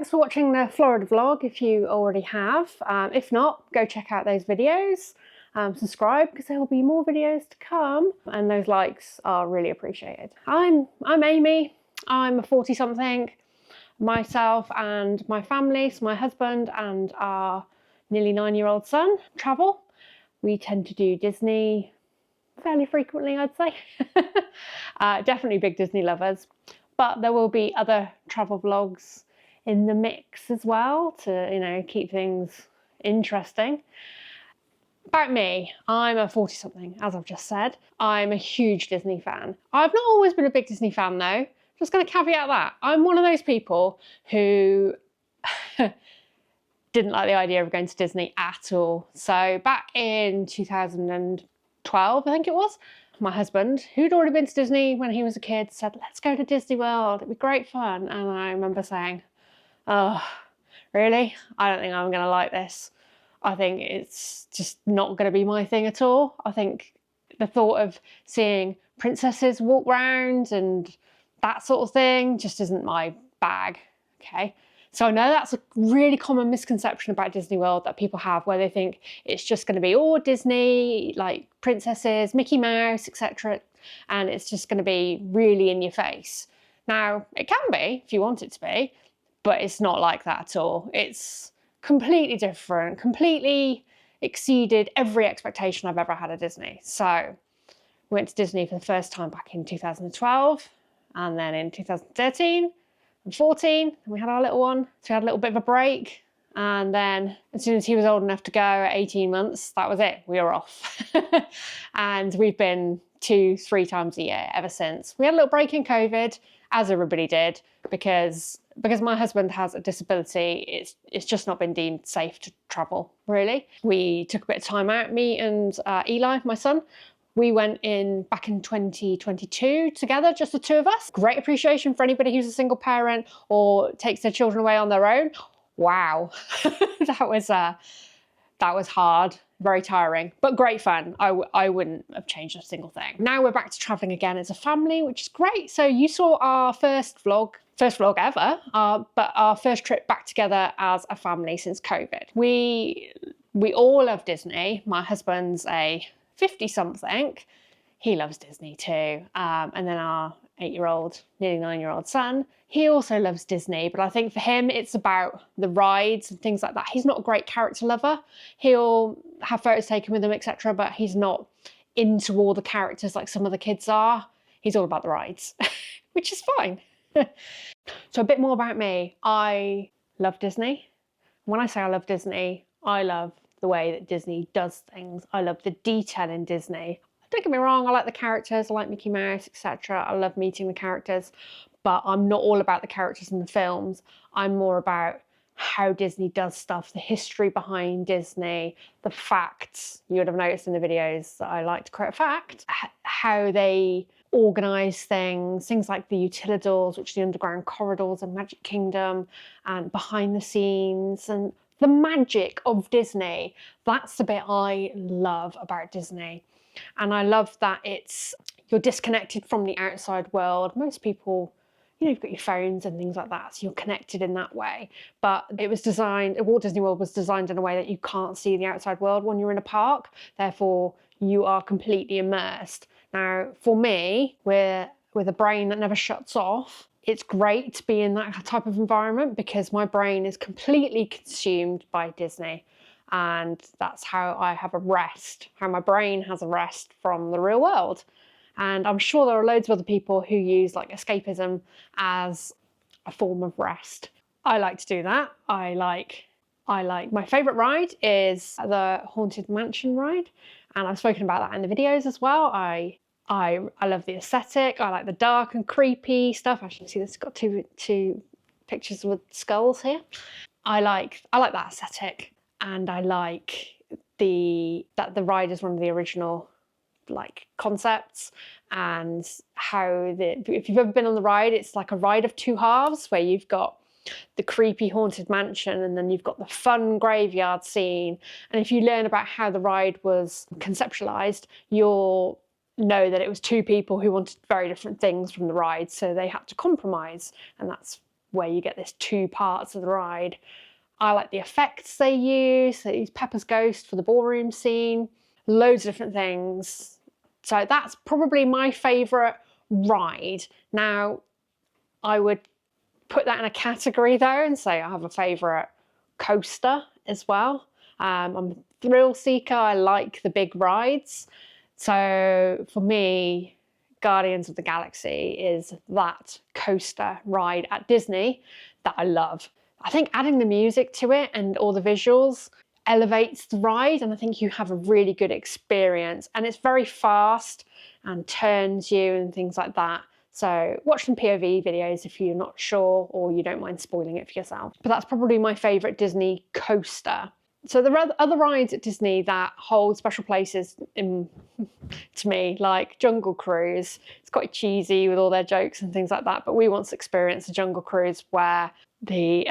Thanks for watching the Florida vlog if you already have. If not, go check out those videos. Subscribe because there will be more videos to come, and those likes are really appreciated. I'm Amy. I'm a 40-something. Myself and my family, so my husband and our nearly 9-year-old son, travel. We tend to do Disney fairly frequently, I'd say. Definitely big Disney lovers, but there will be other travel vlogs in the mix as well to, you know, keep things interesting. About me, I'm a 40-something, as I've just said. I'm a huge Disney fan. I've not always been a big Disney fan though. Just going to caveat that. I'm one of those people who didn't like the idea of going to Disney at all. So back in 2012, I think it was, my husband, who'd already been to Disney when he was a kid, said, let's go to Disney World, it'd be great fun. And I remember saying, oh, really? I don't think I'm going to like this. I think it's just not going to be my thing at all. I think the thought of seeing princesses walk around and that sort of thing just isn't my bag, okay? So I know that's a really common misconception about Disney World that people have, where they think it's just going to be all Disney, like princesses, Mickey Mouse, etc. And it's just going to be really in your face. Now, it can be if you want it to be, but it's not like that at all. It's completely different, completely exceeded every expectation I've ever had of Disney. So we went to Disney for the first time back in 2012, and then in 2013 and 14, and we had our little one. So we had a little bit of a break. And then as soon as he was old enough to go at 18 months, that was it, we were off. And we've been 2-3 times a year ever since. We had a little break in COVID, as everybody did, because my husband has a disability, it's just not been deemed safe to travel, really. We took a bit of time out, me and Eli, my son. We went back in 2022 together, just the two of us. Great appreciation for anybody who's a single parent or takes their children away on their own. Wow, that was hard, very tiring, but great fun. I wouldn't have changed a single thing. Now we're back to traveling again as a family, which is great. So you saw our first vlog ever, but our first trip back together as a family since COVID. We all love Disney. My husband's a 50-something. He loves Disney too. And then our 8-year-old, nearly 9-year-old son, he also loves Disney, but I think for him it's about the rides and things like that. He's not a great character lover. He'll have photos taken with him, etc., but he's not into all the characters like some of the kids are. He's all about the rides, which is fine. So a bit more about me. I love Disney. When I say I love Disney, I love the way that Disney does things. I love the detail in Disney. Don't get me wrong, I like the characters, I like Mickey Mouse, etc. I love meeting the characters, but I'm not all about the characters in the films. I'm more about how Disney does stuff, the history behind Disney, the facts. You would have noticed in the videos that I like to quote a fact, how they organise things like the utilidors, which are the underground corridors of Magic Kingdom, and behind the scenes, and the magic of Disney. That's the bit I love about Disney. And I love that you're disconnected from the outside world. Most people, you know, you've got your phones and things like that, so you're connected in that way. But Walt Disney World was designed in a way that you can't see the outside world when you're in a park. Therefore, you are completely immersed. Now, for me, with a brain that never shuts off, it's great to be in that type of environment because my brain is completely consumed by Disney. And that's how I have a rest, how my brain has a rest from the real world. And I'm sure there are loads of other people who use like escapism as a form of rest. I like to do that. I like my favourite ride is the Haunted Mansion ride. And I've spoken about that in the videos as well. I love the aesthetic. I like the dark and creepy stuff. Actually, see, this has got two pictures with skulls here. I like that aesthetic. And I like that the ride is one of the original like concepts, and how if you've ever been on the ride, it's like a ride of two halves where you've got the creepy haunted mansion and then you've got the fun graveyard scene. And if you learn about how the ride was conceptualized, you'll know that it was two people who wanted very different things from the ride, so they had to compromise, and that's where you get this 2 parts of the ride. I like the effects they use. They use Pepper's Ghost for the ballroom scene, loads of different things. So that's probably my favourite ride. Now, I would put that in a category though and say I have a favourite coaster as well. I'm a thrill seeker. I like the big rides. So for me, Guardians of the Galaxy is that coaster ride at Disney that I love. I think adding the music to it and all the visuals elevates the ride, and I think you have a really good experience. And it's very fast and turns you and things like that. So watch some POV videos if you're not sure or you don't mind spoiling it for yourself. But that's probably my favourite Disney coaster. So there are other rides at Disney that hold special places to me, like Jungle Cruise. It's quite cheesy with all their jokes and things like that, but we once experienced a Jungle Cruise where the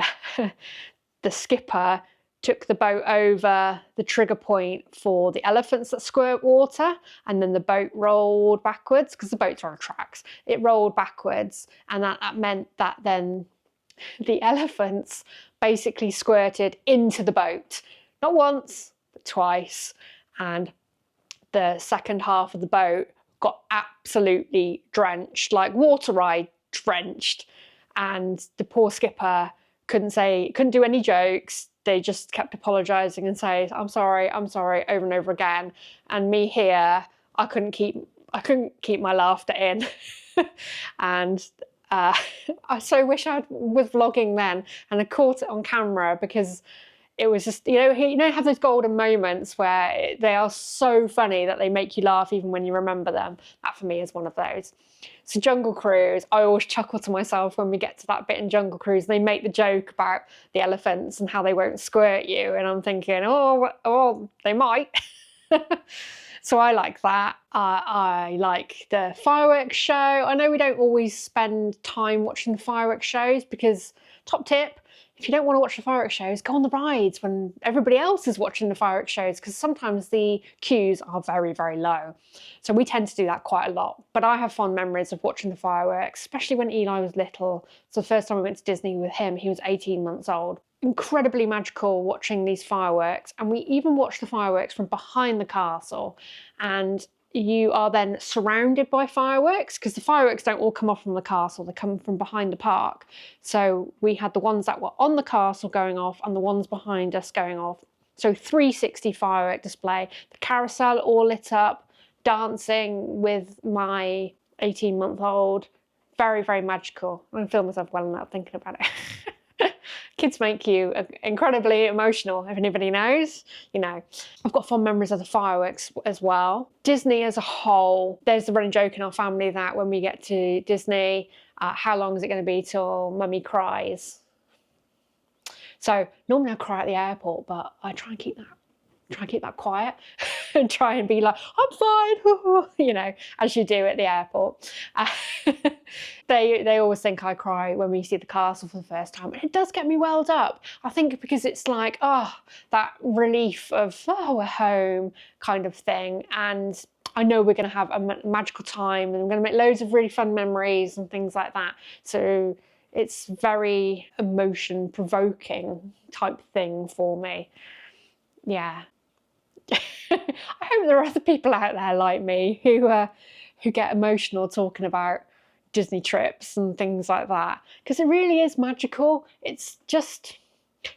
skipper took the boat over the trigger point for the elephants that squirt water, and then the boat rolled backwards because the boats are on tracks. It rolled backwards, and that meant that then the elephants basically squirted into the boat. Not once, but twice. And the second half of the boat got absolutely drenched, like water ride drenched. And the poor skipper couldn't do any jokes. They just kept apologising and saying, I'm sorry, over and over again. And me here, I couldn't keep my laughter in. And I so wish I was vlogging then and I caught it on camera, because it was just, have those golden moments where they are so funny that they make you laugh even when you remember them. That for me is one of those. So Jungle Cruise, I always chuckle to myself when we get to that bit in Jungle Cruise. They make the joke about the elephants and how they won't squirt you. And I'm thinking, oh, they might. So I like that. I like the fireworks show. I know we don't always spend time watching the fireworks shows, because top tip, if you don't want to watch the fireworks shows, go on the rides when everybody else is watching the fireworks shows, because sometimes the queues are very, very low. So we tend to do that quite a lot. But I have fond memories of watching the fireworks, especially when Eli was little. So the first time we went to Disney with him, he was 18 months old. Incredibly magical watching these fireworks. And we even watched the fireworks from behind the castle. And you are then surrounded by fireworks, because the fireworks don't all come off from the castle, they come from behind the park. So we had the ones that were on the castle going off and the ones behind us going off. So 360 firework display, the carousel all lit up, dancing with my 18-month-old. Very, very magical. I can feel myself welling up thinking about it. Kids make you incredibly emotional, if anybody knows. I've got fond memories of the fireworks as well. Disney as a whole, there's the running joke in our family that when we get to Disney, how long is it going to be till Mummy cries? So normally I cry at the airport, but I try and keep that quiet and try and be like, I'm fine, as you do at the airport. They always think I cry when we see the castle for the first time. And it does get me welled up. I think because it's like, that relief of, we're home kind of thing. And I know we're going to have a magical time and we're going to make loads of really fun memories and things like that. So it's very emotion provoking type thing for me. Yeah. I hope there are other people out there like me who get emotional talking about Disney trips and things like that, because it really is magical. It's just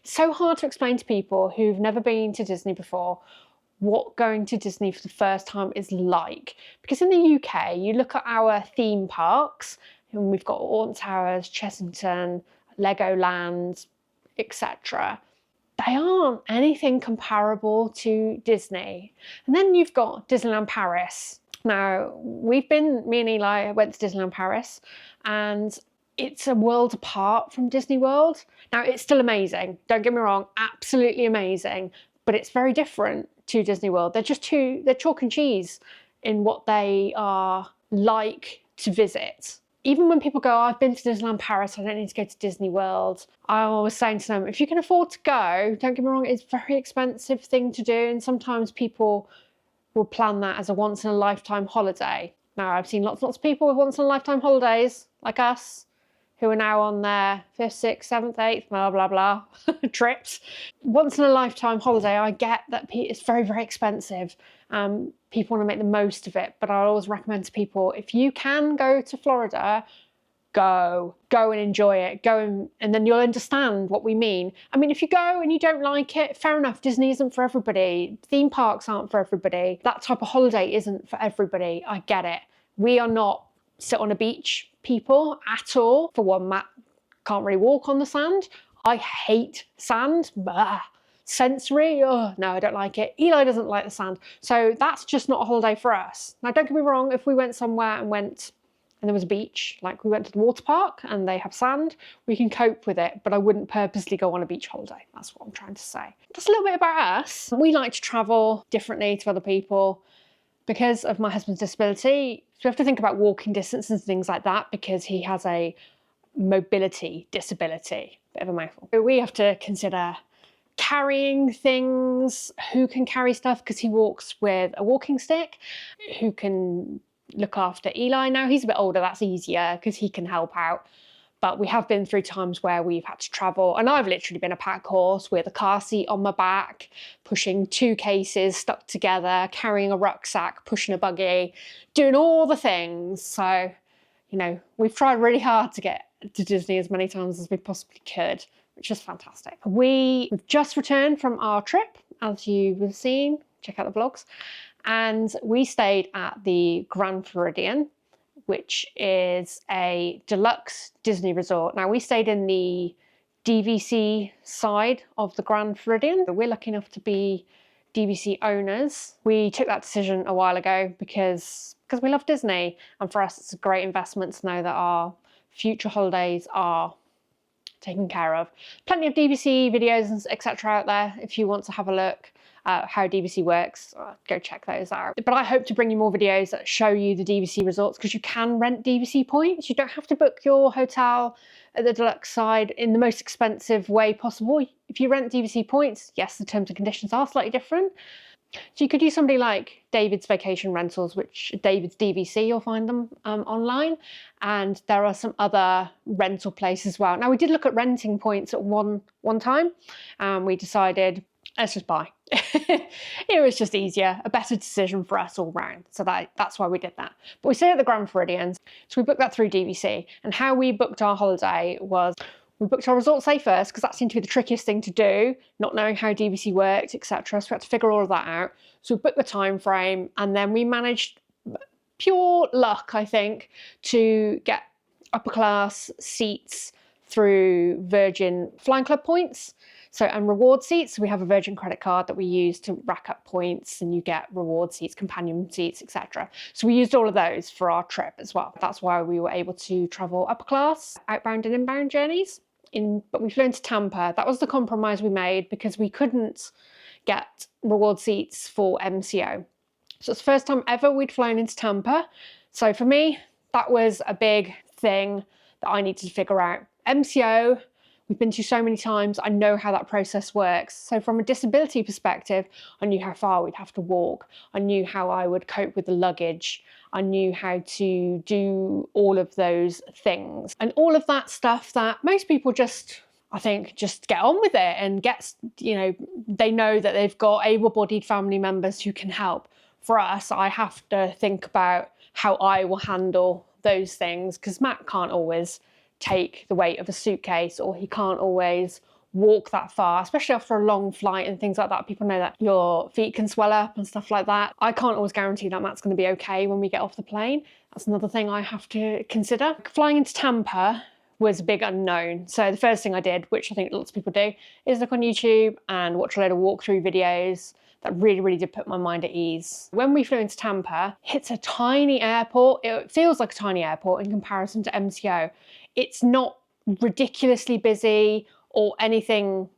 so hard to explain to people who've never been to Disney before what going to Disney for the first time is like. Because in the UK, you look at our theme parks, and we've got Alton Towers, Chessington, Legoland, etc. They aren't anything comparable to Disney. And then you've got Disneyland Paris. Now, me and Eli went to Disneyland Paris, and it's a world apart from Disney World. Now, it's still amazing. Don't get me wrong, absolutely amazing. But it's very different to Disney World. They're chalk and cheese in what they are like to visit. Even when people go, I've been to Disneyland Paris, I don't need to go to Disney World. I'm always saying to them, if you can afford to go, don't get me wrong, it's a very expensive thing to do. And sometimes people will plan that as a once in a lifetime holiday. Now, I've seen lots of people with once in a lifetime holidays, like us, who are now on their 5th, 6th, 7th, 8th, blah, blah, blah, trips. Once in a lifetime holiday, I get that it's very, very expensive. People want to make the most of it, but I always recommend to people, if you can go to Florida, go and enjoy it. And then you'll understand what we mean. I mean, if you go and you don't like it, fair enough. Disney isn't for everybody. Theme parks aren't for everybody. That type of holiday isn't for everybody. I get it. We are not sit on a beach people at all. For one, Matt can't really walk on the sand. I hate sand. Blah. Sensory, oh no, I don't like it. Eli doesn't like the sand. So that's just not a holiday for us. Now, don't get me wrong, if we went somewhere and there was a beach, like we went to the water park and they have sand, we can cope with it, but I wouldn't purposely go on a beach holiday. That's what I'm trying to say. That's a little bit about us. We like to travel differently to other people because of my husband's disability. So we have to think about walking distance and things like that because he has a mobility disability. Bit of a mouthful. So we have to consider carrying things, who can carry stuff because he walks with a walking stick, who can look after Eli. Now he's a bit older, that's easier because he can help out. But we have been through times where we've had to travel, and I've literally been a pack horse with a car seat on my back, pushing 2 cases stuck together, carrying a rucksack, pushing a buggy, doing all the things. So, you know, we've tried really hard to get to Disney as many times as we possibly could, which is fantastic. We've just returned from our trip, as you've seen, check out the vlogs, and we stayed at the Grand Floridian, which is a deluxe Disney resort. Now, we stayed in the DVC side of the Grand Floridian. We're lucky enough to be DVC owners. We took that decision a while ago because we love Disney, and for us it's a great investment to know that our future holidays are taken care of. Plenty of DVC videos and etc. out there if you want to have a look at how DVC works. Go check those out. But I hope to bring you more videos that show you the DVC resorts because you can rent DVC points. You don't have to book your hotel at the deluxe side in the most expensive way possible. If you rent DVC points, yes, the terms and conditions are slightly different. So you could use somebody like David's Vacation Rentals, which David's DVC, you'll find them online. And there are some other rental places as well. Now, we did look at renting points at one time, and we decided, let's just buy. It was just easier, a better decision for us all round. So that's why we did that. But we stayed at the Grand Floridian, so we booked that through DVC. And how we booked our holiday was, we booked our resort stay first because that seemed to be the trickiest thing to do, not knowing how DVC worked, etc. So we had to figure all of that out. So we booked the time frame, and then we managed, pure luck, I think, to get upper class seats through Virgin Flying Club points. So, and reward seats. So we have a Virgin credit card that we use to rack up points, and you get reward seats, companion seats, etc. So we used all of those for our trip as well. That's why we were able to travel upper class, outbound and inbound journeys. But we flew into Tampa. That was the compromise we made because we couldn't get reward seats for MCO. So it's the first time ever we'd flown into Tampa. So for me, that was a big thing that I needed to figure out. MCO, we've been to so many times, I know how that process works. So from a disability perspective, I knew how far we'd have to walk. I knew how I would cope with the luggage. I knew how to do all of those things. And all of that stuff that most people just, I think, just get on with it and they know that they've got able-bodied family members who can help. For us, I have to think about how I will handle those things because Matt can't always take the weight of a suitcase, or he can't always walk that far, especially after a long flight and things like that. People know that your feet can swell up and stuff like that. I can't always guarantee that Matt's going to be okay when we get off the plane. That's another thing I have to consider. Flying into Tampa was a big unknown. So the first thing I did, which I think lots of people do, is look on YouTube and watch a load of walkthrough videos. That really, really did put my mind at ease. When we flew into Tampa, it's a tiny airport. It feels like a tiny airport in comparison to MCO. It's not ridiculously busy or anything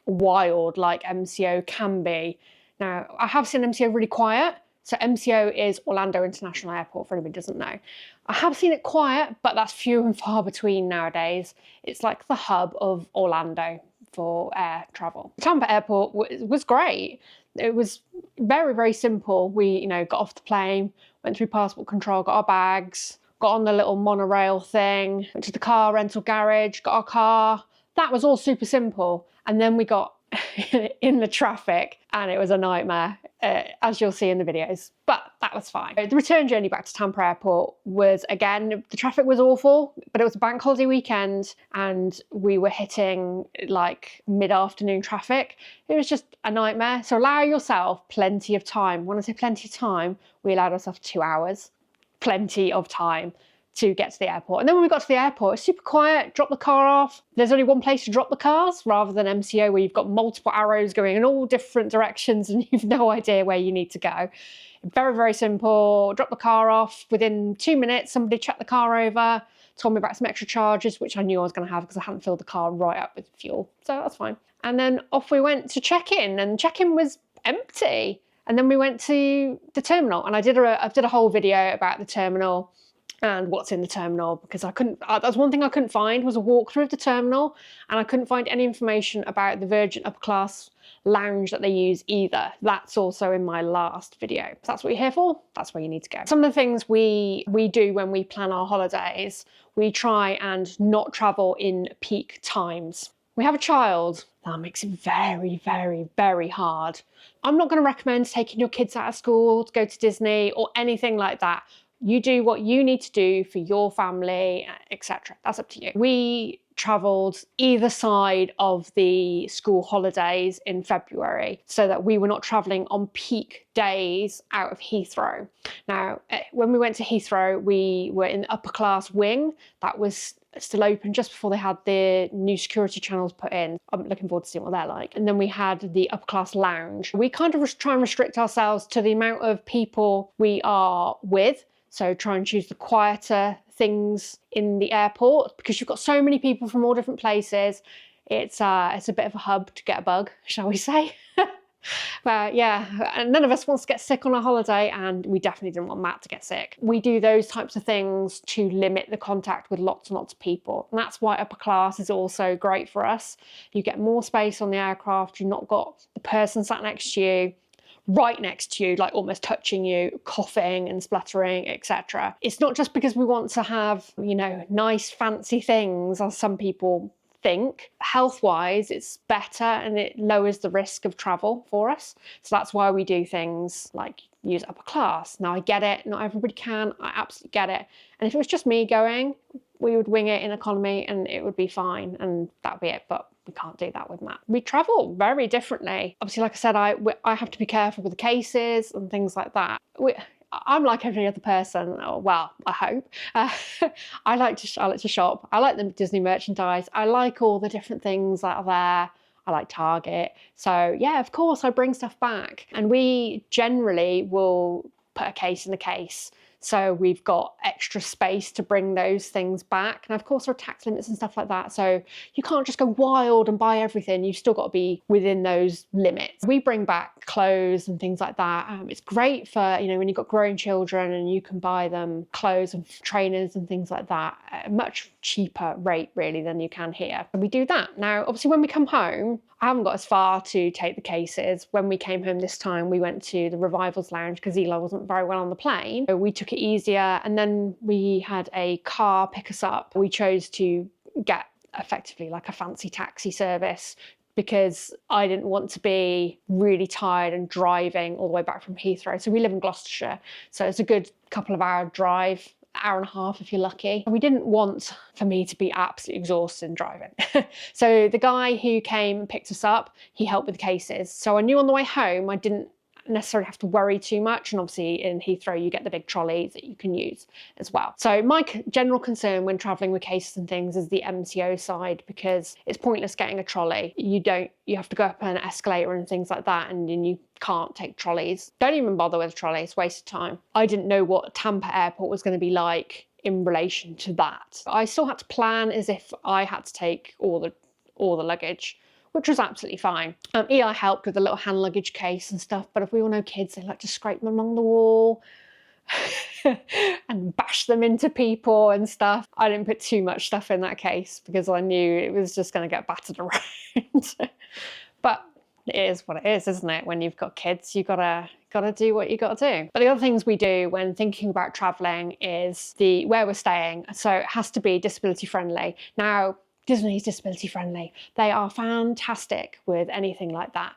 wild like MCO can be. Now, I have seen MCO really quiet. So MCO is Orlando International Airport, for anybody who doesn't know. I have seen it quiet, but that's few and far between nowadays. It's like the hub of Orlando for air travel. Tampa Airport was great. It was very, very simple. We, got off the plane, went through passport control, got our bags, got on the little monorail thing, went to the car rental garage, got our car. That was all super simple. And then we got in the traffic and it was a nightmare, as you'll see in the videos, but that was fine. The return journey back to Tampa Airport was, again, the traffic was awful, but it was a bank holiday weekend and we were hitting like mid-afternoon traffic. It was just a nightmare. So allow yourself plenty of time. When I say plenty of time, we allowed ourselves 2 hours, plenty of time to get to the airport. And then when we got to the airport, it's super quiet, drop the car off. There's only one place to drop the cars rather than MCO where you've got multiple arrows going in all different directions and you've no idea where you need to go. Very, very simple. Drop the car off. Within 2 minutes, somebody checked the car over, told me about some extra charges, which I knew I was going to have because I hadn't filled the car right up with fuel. So that's fine. And then off we went to check-in, and check-in was empty. And then we went to the terminal, and I did a whole video about the terminal and what's in the terminal, because I couldn't, that's one thing I couldn't find, was a walkthrough of the terminal, and I couldn't find any information about the Virgin upper class lounge that they use either. That's also in my last video. If that's what you're here for, that's where you need to go. Some of the things we do when we plan our holidays, we try and not travel in peak times. We have a child. That makes it very, very, very hard. I'm not going to recommend taking your kids out of school to go to Disney or anything like that. You do what you need to do for your family, etc. That's up to you. We travelled either side of the school holidays in February so that we were not travelling on peak days out of Heathrow. Now, when we went to Heathrow, we were in the upper class wing. That was still open just before they had the new security channels put in. I'm looking forward to seeing what they're like. And then we had the upper class lounge. We kind of try and restrict ourselves to the amount of people we are with. So try and choose the quieter things in the airport because you've got so many people from all different places. It's a bit of a hub to get a bug, shall we say. But yeah, and none of us wants to get sick on a holiday, and we definitely didn't want Matt to get sick. We do those types of things to limit the contact with lots and lots of people. And that's why upper class is also great for us. You get more space on the aircraft. You've not got the person sat next to you, right next to you, like almost touching you, coughing and spluttering, etc. It's not just because we want to have, you know, nice fancy things, as some people think. Health-wise, it's better and it lowers the risk of travel for us. So that's why we do things like use upper class. Now, I get it, not everybody can, I absolutely get it. And if it was just me going, we would wing it in economy and it would be fine and that'd be it. But we can't do that with Matt. We travel very differently. Obviously, like I said, I have to be careful with the cases and things like that. I'm like every other person. Oh, well, I hope. I like to shop. I like the Disney merchandise. I like all the different things that are there. I like Target. So yeah, of course, I bring stuff back. And we generally will put a case in a case. So we've got extra space to bring those things back. And of course there are tax limits and stuff like that. So you can't just go wild and buy everything. You've still got to be within those limits. We bring back clothes and things like that. It's great for, you know, when you've got growing children and you can buy them clothes and trainers and things like that at a much cheaper rate really than you can here. And we do that. Now, obviously when we come home, I haven't got as far to take the cases. When we came home this time, we went to the Revivals Lounge because Eli wasn't very well on the plane. So we took it easier, and then we had a car pick us up. We chose to get effectively like a fancy taxi service because I didn't want to be really tired and driving all the way back from Heathrow. So we live in Gloucestershire, so it's a good couple of hour drive. Hour and a half if you're lucky. We didn't want for me to be absolutely exhausted and driving. So the guy who came and picked us up, he helped with the cases. So I knew on the way home I didn't necessarily have to worry too much, and obviously in Heathrow you get the big trolleys that you can use as well. So my general concern when travelling with cases and things is the MCO side, because it's pointless getting a trolley. You have to go up an escalator and things like that, and you can't take trolleys. Don't even bother with a trolley, it's a waste of time. I didn't know what Tampa Airport was going to be like in relation to that. I still had to plan as if I had to take all the luggage, which was absolutely fine. Eli helped with the little hand luggage case and stuff, but if we all know kids, they like to scrape them along the wall and bash them into people and stuff. I didn't put too much stuff in that case because I knew it was just going to get battered around. But it is what it is, isn't it? When you've got kids, you've got to Gotta do what you gotta do. But the other things we do when thinking about traveling is where we're staying. So it has to be disability friendly. Now, Disney's disability friendly. They are fantastic with anything like that.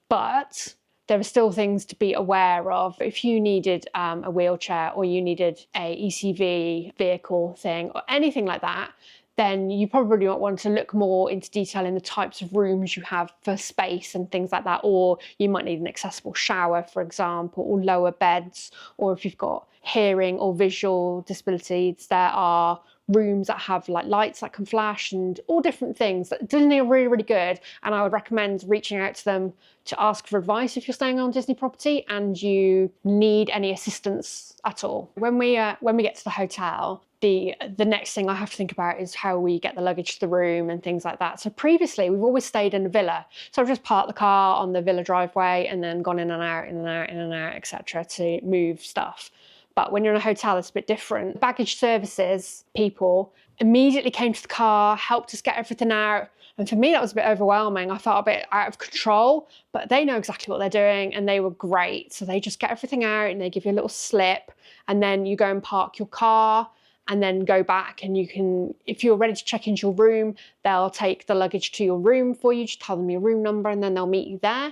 But there are still things to be aware of. If you needed a wheelchair or you needed a ECV vehicle thing or anything like that, then you probably might want to look more into detail in the types of rooms you have for space and things like that. Or you might need an accessible shower, for example, or lower beds. Or if you've got hearing or visual disabilities, there are rooms that have like lights that can flash and all different things. Disney are really, really good. And I would recommend reaching out to them to ask for advice if you're staying on Disney property and you need any assistance at all. When we get to the hotel, the next thing I have to think about is how we get the luggage to the room and things like that. So previously we've always stayed in a villa. So I've just parked the car on the villa driveway and then gone in and out, in and out, in and out, etc. to move stuff. But when you're in a hotel, it's a bit different. Baggage services people immediately came to the car, helped us get everything out. And for me, that was a bit overwhelming. I felt a bit out of control, but they know exactly what they're doing and they were great. So they just get everything out and they give you a little slip and then you go and park your car and then go back and you can, if you're ready to check into your room, they'll take the luggage to your room for you, just tell them your room number and then they'll meet you there.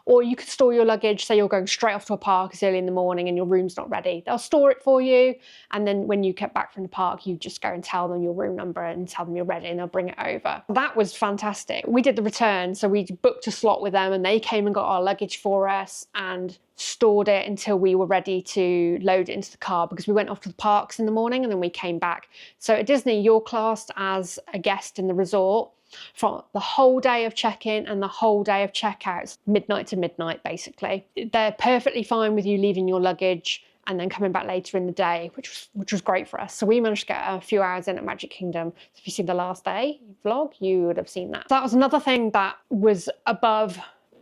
Or you could store your luggage, say you're going straight off to a park, it's early in the morning and your room's not ready. They'll store it for you. And then when you get back from the park, you just go and tell them your room number and tell them you're ready and they'll bring it over. That was fantastic. We did the return, so we booked a slot with them and they came and got our luggage for us and stored it until we were ready to load it into the car because we went off to the parks in the morning and then we came back. So at Disney, you're classed as a guest in the resort from the whole day of check-in and the whole day of check-outs, midnight to midnight, basically. They're perfectly fine with you leaving your luggage and then coming back later in the day, which was great for us. So we managed to get a few hours in at Magic Kingdom. So if you see the last day vlog, you would have seen that. So that was another thing that was above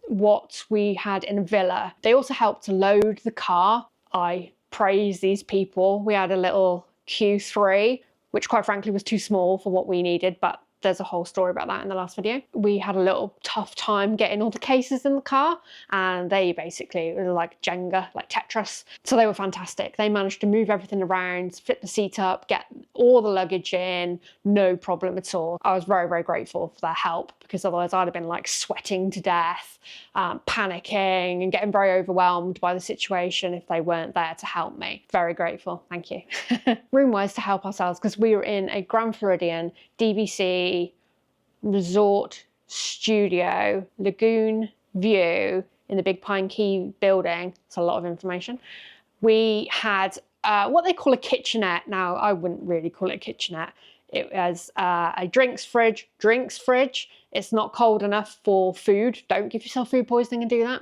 what we had in a villa. They also helped to load the car. I praise these people. We had a little Q3, which quite frankly was too small for what we needed, but there's a whole story about that in the last video. We had a little tough time getting all the cases in the car and they basically were like Jenga, like Tetris. So they were fantastic. They managed to move everything around, fit the seat up, get all the luggage in, no problem at all. I was very, very grateful for their help because otherwise I'd have been like sweating to death, panicking and getting very overwhelmed by the situation if they weren't there to help me. Very grateful, thank you. Room-wise to help ourselves because we were in a Grand Floridian DVC resort studio lagoon view in the Big Pine Key building. It's a lot of information. We had what they call a kitchenette. Now I wouldn't really call it a kitchenette. It was a drinks fridge. It's not cold enough for food. Don't give yourself food poisoning and do that.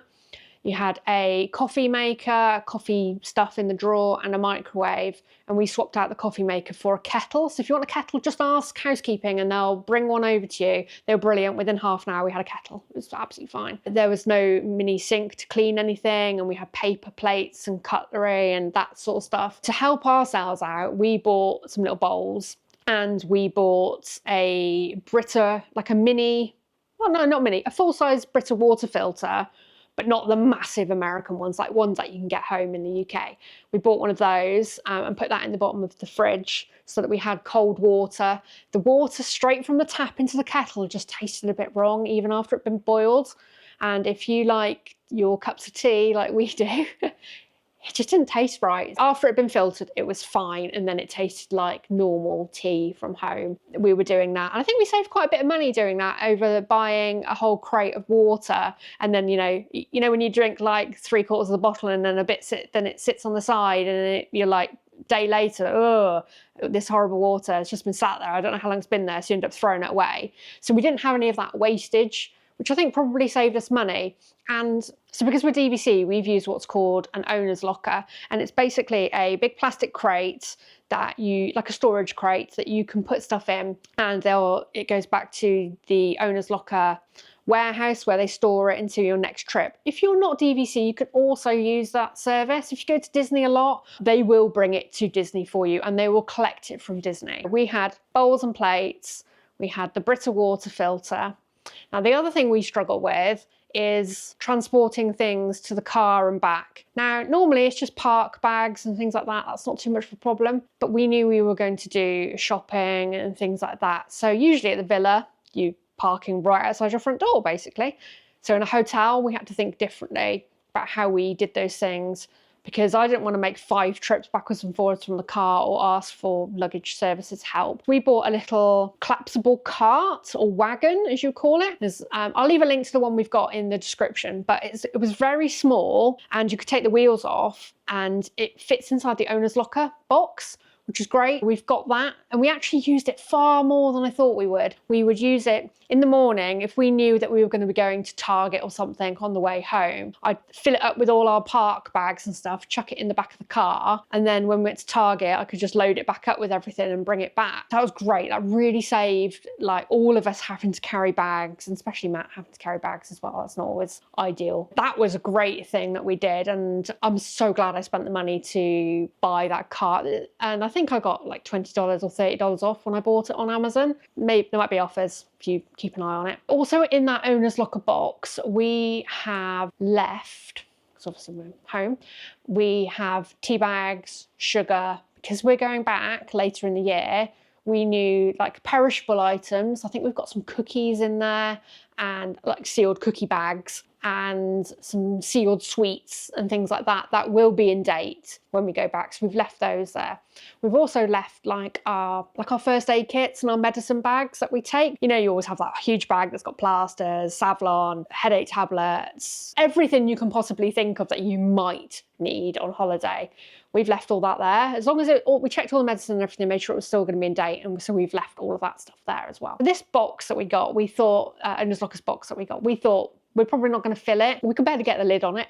You had a coffee maker, coffee stuff in the drawer and a microwave. And we swapped out the coffee maker for a kettle. So if you want a kettle, just ask housekeeping and they'll bring one over to you. They were brilliant. Within half an hour, we had a kettle. It was absolutely fine. There was no mini sink to clean anything. And we had paper plates and cutlery and that sort of stuff. To help ourselves out, we bought some little bowls and we bought a Brita, like a mini, well, no, not mini, a full-size Brita water filter, but not the massive American ones, like ones that you can get home in the UK. We bought one of those and put that in the bottom of the fridge so that we had cold water. The water straight from the tap into the kettle just tasted a bit wrong, even after it'd been boiled. And if you like your cups of tea like we do, it just didn't taste right. After it'd been filtered, it was fine. And then it tasted like normal tea from home. We were doing that. And I think we saved quite a bit of money doing that over buying a whole crate of water. And then, you know, when you drink like 3/4 of the bottle and then then it sits on the side and you're like, day later, oh, this horrible water has just been sat there. I don't know how long it's been there. So you end up throwing it away. So we didn't have any of that wastage, which I think probably saved us money. And so because we're DVC, we've used what's called an owner's locker. And it's basically a big plastic crate that like a storage crate that you can put stuff in. And it goes back to the owner's locker warehouse where they store it until your next trip. If you're not DVC, you can also use that service. If you go to Disney a lot, they will bring it to Disney for you and they will collect it from Disney. We had bowls and plates. We had the Brita water filter. Now, the other thing we struggle with is transporting things to the car and back. Now, normally it's just park bags and things like that. That's not too much of a problem, but we knew we were going to do shopping and things like that. So usually at the villa, you parking right outside your front door, basically. So in a hotel, we had to think differently about how we did those things, because I didn't want to make 5 trips backwards and forwards from the car or ask for luggage services help. We bought a little collapsible cart or wagon, as you call it. I'll leave a link to the one we've got in the description, but it was very small and you could take the wheels off and it fits inside the owner's locker box, which is great. We've got that, and we actually used it far more than I thought we would. We would use it in the morning if we knew that we were going to be going to Target or something on the way home. I'd fill it up with all our park bags and stuff, chuck it in the back of the car, and then when we went to Target, I could just load it back up with everything and bring it back. That was great. That really saved like all of us having to carry bags, and especially Matt having to carry bags as well. That's not always ideal. That was a great thing that we did, and I'm so glad I spent the money to buy that cart. And I think I got like $20 or $30 off when I bought it on Amazon. Maybe there might be offers if you keep an eye on it. Also in that owner's locker box, we have left, because obviously we're home, we have tea bags, sugar, because we're going back later in the year. We knew like perishable items. I think we've got some cookies in there and like sealed cookie bags and some sealed sweets and things like that that will be in date when we go back. So we've left those there. We've also left like our first aid kits and our medicine bags that we take. You know, you always have that huge bag that's got plasters, Savlon, headache tablets, everything you can possibly think of that you might need on holiday. We've left all that there. As long as we checked all the medicine and everything, made sure it was still going to be in date, and so we've left all of that stuff there as well. This box that we got, we thought, owner's locker's box that we got, we thought we're probably not going to fill it. We could barely get the lid on it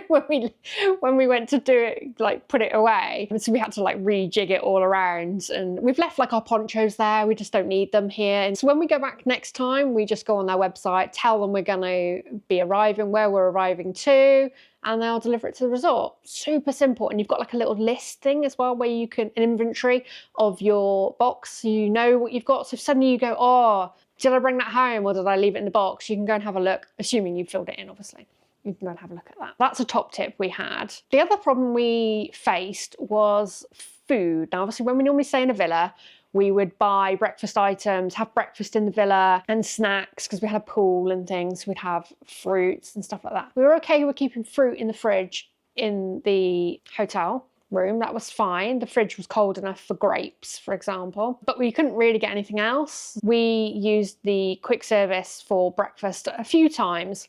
when we went to do it, like put it away. And so we had to like rejig it all around, and we've left like our ponchos there. We just don't need them here. And so when we go back next time, we just go on their website, tell them we're going to be arriving, where we're arriving to, and they'll deliver it to the resort. Super simple. And you've got like a little listing as well where you can, an inventory of your box. So you know what you've got. So if suddenly you go, oh, did I bring that home or did I leave it in the box? You can go and have a look, assuming you filled it in, obviously. You can go and have a look at that. That's a top tip we had. The other problem we faced was food. Now, obviously, when we normally stay in a villa, we would buy breakfast items, have breakfast in the villa, and snacks, because we had a pool and things. We'd have fruits and stuff like that. We were okay with keeping fruit in the fridge in the hotel room. That was fine. The fridge was cold enough for grapes, for example, but we couldn't really get anything else. We used the quick service for breakfast a few times.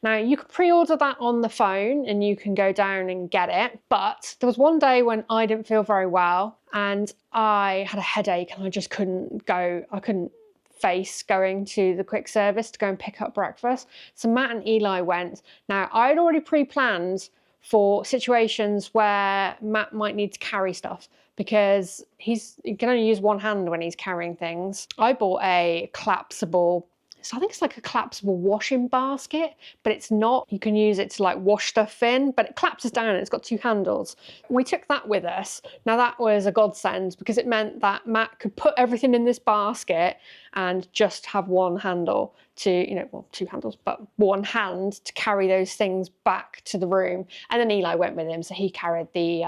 Now, you can pre-order that on the phone and you can go down and get it. But there was one day when I didn't feel very well and I had a headache and I just couldn't go. I couldn't face going to the quick service to go and pick up breakfast. So Matt and Eli went. Now, I had already pre-planned for situations where Matt might need to carry stuff because he can only use one hand when he's carrying things. I bought a collapsible, so I think it's like a collapsible washing basket, but it's not. You can use it to like wash stuff in, but it collapses down and it's got 2 handles. We took that with us. Now that was a godsend because it meant that Matt could put everything in this basket and just have one handle to, you know, well, 2 handles, but one hand to carry those things back to the room. And then Eli went with him, so he carried the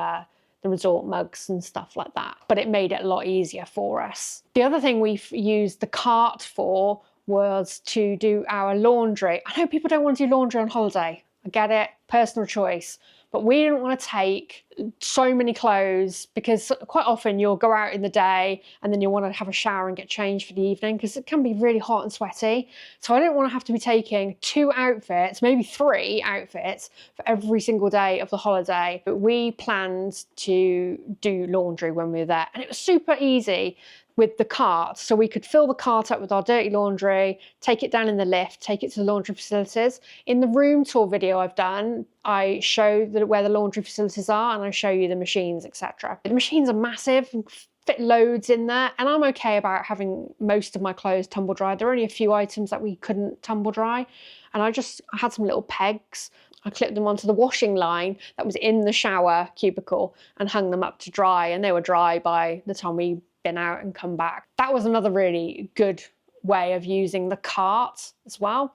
resort mugs and stuff like that. But it made it a lot easier for us. The other thing we've used the cart for was to do our laundry. I know people don't want to do laundry on holiday. I get it, personal choice. But we didn't want to take so many clothes because quite often you'll go out in the day and then you'll want to have a shower and get changed for the evening because it can be really hot and sweaty. So I didn't want to have to be taking 2 outfits, maybe 3 outfits for every single day of the holiday. But we planned to do laundry when we were there, and it was super easy with the cart. So we could fill the cart up with our dirty laundry, take it down in the lift, take it to the laundry facilities. In the room tour video I've done, I show where the laundry facilities are and I show you the machines, etc. The machines are massive, fit loads in there, and I'm okay about having most of my clothes tumble dry. There are only a few items that we couldn't tumble dry, and I had some little pegs. I clipped them onto the washing line that was in the shower cubicle and hung them up to dry, and they were dry by the time we been out and come back. That was another really good way of using the cart as well.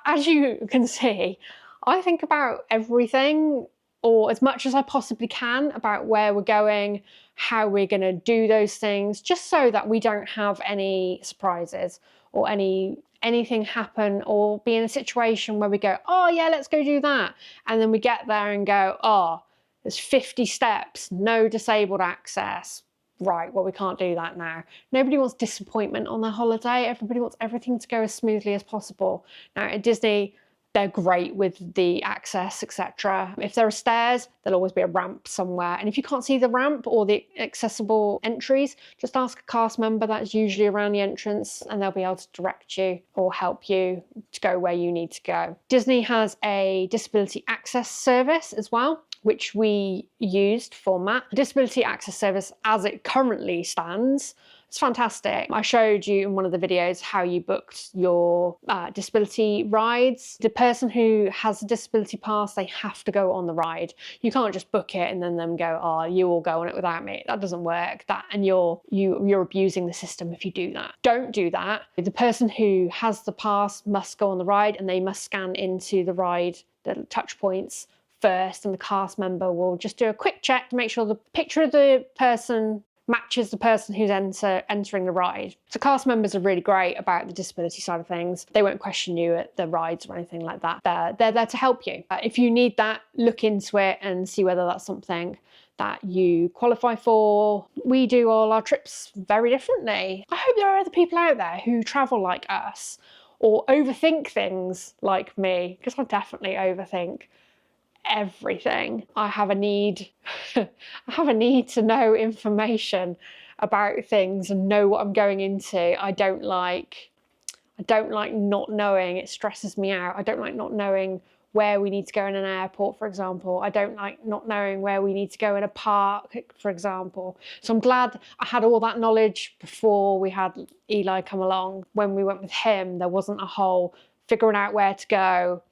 As you can see, I think about everything, or as much as I possibly can, about where we're going, how we're going to do those things, just so that we don't have any surprises or anything happen, or be in a situation where we go, oh yeah, let's go do that. And then we get there and go, oh, there's 50 steps, no disabled access. Right, well, we can't do that now. Nobody wants disappointment on their holiday. Everybody wants everything to go as smoothly as possible. Now at Disney, they're great with the access, etc. If there are stairs, there'll always be a ramp somewhere. And if you can't see the ramp or the accessible entries, just ask a cast member that's usually around the entrance, and they'll be able to direct you or help you to go where you need to go. Disney has a disability access service as well, which we used for Matt. The disability access service, as it currently stands, it's fantastic. I showed you in one of the videos how you booked your disability rides. The person who has a disability pass, they have to go on the ride. You can't just book it and then them go, oh, you will go on it without me. That doesn't work. And you're abusing the system if you do that. Don't do that. The person who has the pass must go on the ride, and they must scan into the ride, the touch points first, and the cast member will just do a quick check to make sure the picture of the person matches the person who's entering the ride. So cast members are really great about the disability side of things. They won't question you at the rides or anything like that. They're there to help you. If you need that, look into it and see whether that's something that you qualify for. We do all our trips very differently. I hope there are other people out there who travel like us or overthink things like me, because I definitely overthink everything. I have a need to know information about things and know what I'm going into. I don't like not knowing. It stresses me out. I don't like not knowing where we need to go in an airport, for example. I don't like not knowing where we need to go in a park, for example. So I'm glad I had all that knowledge before we had Eli come along. When we went with him, there wasn't a whole figuring out where to go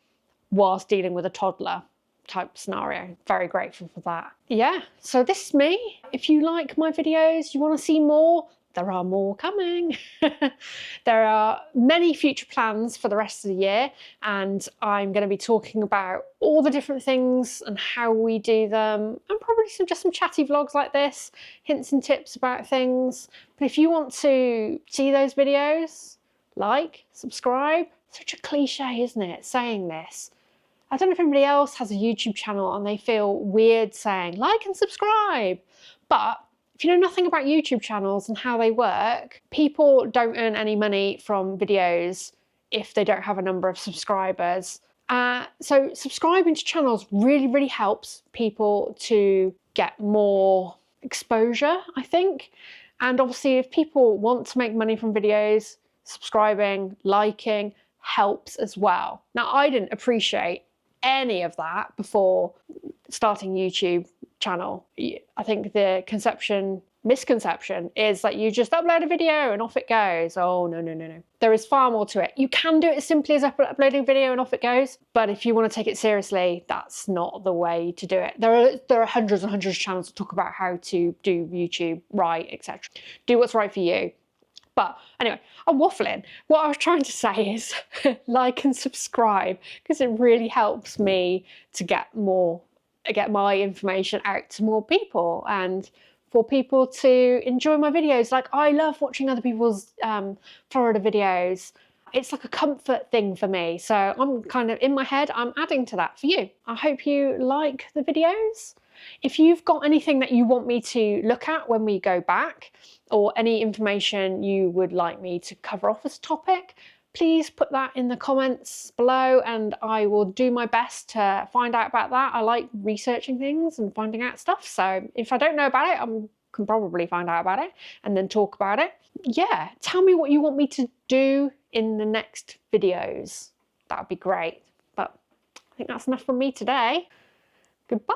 whilst dealing with a toddler type scenario. Very grateful for that. Yeah, so this is me. If you like my videos, you want to see more, there are more coming. There are many future plans for the rest of the year, and I'm going to be talking about all the different things and how we do them, and probably just some chatty vlogs like this, hints and tips about things. But if you want to see those videos, like, subscribe. Such a cliche, isn't it, saying this? I don't know if anybody else has a YouTube channel and they feel weird saying like and subscribe, but if you know nothing about YouTube channels and how they work, people don't earn any money from videos if they don't have a number of subscribers. So subscribing to channels really, really helps people to get more exposure, I think. And obviously if people want to make money from videos, subscribing, liking helps as well. Now, I didn't appreciate any of that before starting YouTube channel. I think the misconception is that you just upload a video and off it goes. Oh, no. There is far more to it. You can do it as simply as uploading a video and off it goes, but if you want to take it seriously, that's not the way to do it. There are hundreds and hundreds of channels that talk about how to do YouTube right, etc. Do what's right for you. But anyway, I'm waffling. What I was trying to say is like and subscribe, because it really helps me to get my information out to more people, and for people to enjoy my videos. Like, I love watching other people's Florida videos. It's like a comfort thing for me. So I'm kind of, in my head, I'm adding to that for you. I hope you like the videos. If you've got anything that you want me to look at when we go back, or any information you would like me to cover off as a topic, please put that in the comments below and I will do my best to find out about that. I like researching things and finding out stuff. So if I don't know about it, I can probably find out about it and then talk about it. Yeah, tell me what you want me to do in the next videos. That would be great. But I think that's enough from me today. Goodbye.